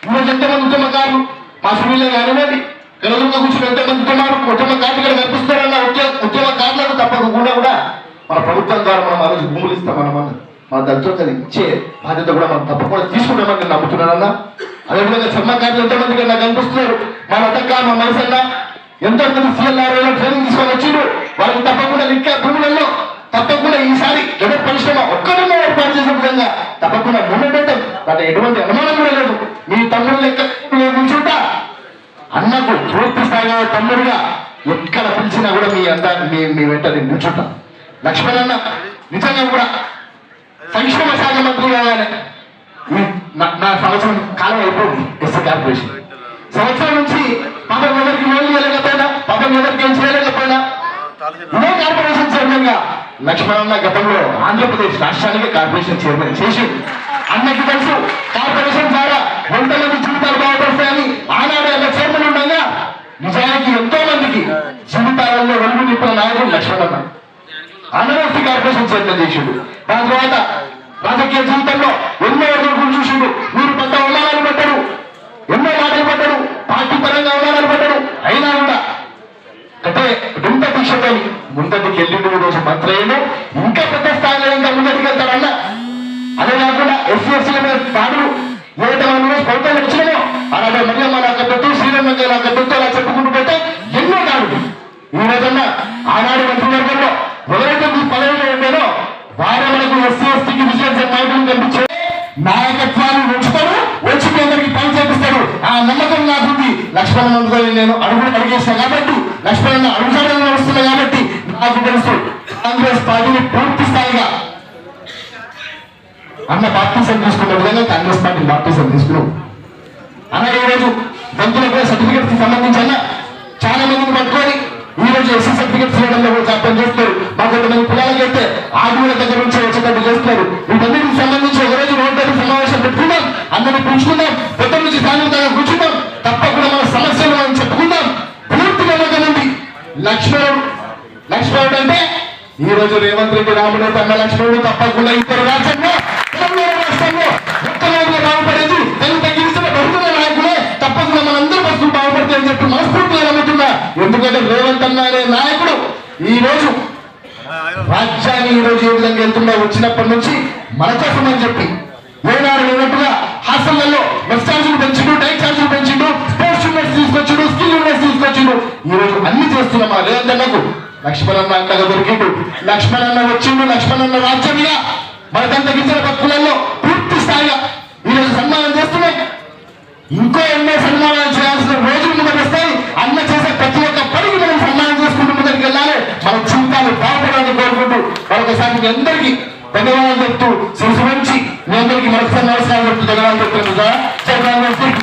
ఈరోజు ఎంతమంది ఉద్యమకారులు మా సునీలే కానివ్వండి, కలదుర్గ కూర్చుని ఎంతమంది ఉద్యమకారులు కనిపిస్తారన్న ఉద్యమకారులకు తప్పకుండా కూడా మన ప్రభుత్వం ద్వారా మనం ఆ రోజు భూములు ఇస్తామన్నమన్న మన దళితులకు అది ఇచ్చే బాధ్యత కూడా మనం తప్పకుండా తీసుకుంటామని నేను నమ్ముతున్నానన్నా. అదేవిధంగా చర్మకారులు ఎంతమందికి నాకు కనిపిస్తున్నారు. మా లతక్క, మా మనసన్న ఎంతోమంది CLRలో ట్రైనింగ్ తీసుకొని వచ్చిండు. వాళ్ళకి తప్పకుండా ఇంకా భూములలో తప్పకుండా ఈసారి ఏదో పరిశ్రమ ఒక్కడన్నా ఏర్పాటు చేసే విధంగా తప్పకుండా ముందుంటాం. దాంట్లో ఎటువంటి అనుమానం కూడా లేదు. మీ తమ్ముడు లెక్క కూర్చుంటా అన్నకు పూర్తి స్థాయిగా తమ్ముడుగా ఎక్కడ పిలిచినా కూడా మీ వెంట నేను కూర్చుంటాం. లక్ష్మణ్ అన్న నిజంగా కూడా సంక్షేమ శాఖ మంత్రి కావాలి. నా సంవత్సరం కాలం అయిపోయింది. ఎస్సీ కార్పొరేషన్ సంవత్సరం నుంచి పాపం ఎవరికి లోన్ చేయలేకపోయినా, పాపం ఎవరికి ఏం చేయలేకపోయినా ఇదే కార్పొరేషన్ చైర్మన్ గా లక్ష్మణ్ గతంలో ఆంధ్రప్రదేశ్ రాష్ట్రానికి కార్పొరేషన్ చైర్మన్ చేసి అన్నకి తెలుసు కార్పొరేషన్ ద్వారా 100 మంది జీవితాలు బాగుపడతాయని. ఆనాడు అన్న చైర్మన్ ఉండగా నిజానికి ఎంతో మందికి జీవితాలలో వెలుగు నింపిన నాయకుడు లక్ష్మణ్ అన్న. అన్నరాష్ట్ర కార్పొరేషన్ చైర్మన్ చేసిండు. దాని తర్వాత రాజకీయ జీవితంలో ఎన్నో ఎదుర్కొలు చూసిండు. మీరు పెద్ద అవమానాలు పడ్డారు, ఎన్నో మాటలు పడ్డారు, పార్టీ పరంగా అవమానాలు పడ్డారు. అయినా కూడా అంటే ఎంత దీక్షతో ముందటికి వెళ్ళిండు. రోజు మంత్రి అయినా ఇంకా పెద్ద స్థాయిలో ఇంకా ముందటికి వెళ్తారన్న. అదే కాకుండా SC/ST మీద దాడులు ఏదైతే మనం ప్రభుత్వం వచ్చినామో అలాగే మరియమ్మ నాకద్దు, శ్రీరమ్మ నాకద్దు అలా చెప్పుకుంటూ పోతే ఎన్నో దాడులు. ఈ రోజున ఆనాడు మంత్రివర్గంలో ఎవరైతే మీ పదవిలో ఉండేనో వారే మనకు SC/STకి విజయం నాయకులు కనిపించే నాయకత్వాన్ని ఉంచుతాడు, వచ్చి అందరికి పని చేపిస్తాడు. ఆ నమ్మకం నాకుంది. లక్ష్మణ్ నేను అడిగేస్తాను కాబట్టి, లక్ష్మణ్ అడుగుజాడలు నడుస్తున్నా కాబట్టి నాకు తెలుసు కాంగ్రెస్ పార్టీని పూర్తి స్థాయిగా అన్న బాప్టిజం తీసుకున్న విధంగా కాంగ్రెస్ పార్టీ బాప్టిజం తీసుకున్నాం. అలాగే ఈరోజు దంతులకు సర్టిఫికేట్స్ కి సంబంధించి అన్న చాలా మందిని పట్టుకొని ఈ రోజు SC సర్టిఫికేట్స్ ఇవ్వడంలో కూడా అర్థం చేస్తారు. మా కొంతమంది పిల్లలకి అయితే ఆర్డీఓల దగ్గర నుంచి వచ్చేటట్టు చేస్తారు. వీటన్నిటికి సంబంధించి ఒకరోజు రోడ్డు సమావేశం పెట్టుకుందాం, అందరినీ పిలుచుకుందాం, పెద్ద నుంచి స్థానికంగా కూర్చుందాం, తప్పకుండా మన సమస్యలు మనం చెప్పుకుందాం. పూర్తి నమ్మకం ఉంది. లక్ష్మణుడు అంటే ఈ రోజు రేవంత్ రెడ్డి రాముడు తన లక్ష్మణుడు తప్పకుండా ఇద్దరు రాష్ట్రంలో తెలంగాణ రాష్ట్రంలో ఉత్తమంగా బాగుపడేది తగ్గించిన బహుజన నాయకులే. తప్పకుండా మనందరూ బస్సులు బాగుపడతాయని చెప్పి మనస్ఫూర్తిగా నమ్ముతున్నా. ఎందుకంటే రేవంత్ అన్న అనే నాయకుడు ఈ రోజు రాజ్యాన్ని ఈ రోజు ఏ విధంగా వెళ్తుందో వచ్చినప్పటి నుంచి మన కోసం అని చెప్పి ఏనాడు లేనట్టుగా హాస్టళ్లలో బస్ ఛార్జీలు పెంచిండు, టైక్ ఛార్జీలు పెంచిండు, స్పోర్ట్స్ యూనివర్సిటీ తీసుకొచ్చిండు, స్కిల్ యూనివర్సిటీ తీసుకొచ్చిండు. ఈ రోజు అన్ని చేస్తున్నాం. ఆ రేవంత్ అన్నకు లక్ష్మణ్ అన్న అంతగా దొరికిండు. లక్ష్మణ్ అన్న వచ్చిండు. లక్ష్మణ్ అన్న రాజ్యంగా మనకంత గిరిజన భక్తులలో పూర్తి స్థాయిగా ఈరోజు సన్మానం చేస్తున్నాం. ఇంకో ఎన్నో సన్మానాలు చేయాల్సిన రోజులు ముందుకు వస్తాయి. అన్న చేసే ప్రతి ఒక్క పనికి మనం సన్మానం చేసుకుంటూ ముందుకు వెళ్ళాలి. మన జీవితాలు బాగుపడాలని కోరుకుంటూ మరొకసారి మీ అందరికీ ధన్యవాదాలు చెప్తూ శిరసు నుంచి మీ అందరికీ మరొకసారి నమస్కారం చెప్తూ ధన్యవాదాలు చెప్తున్నాను.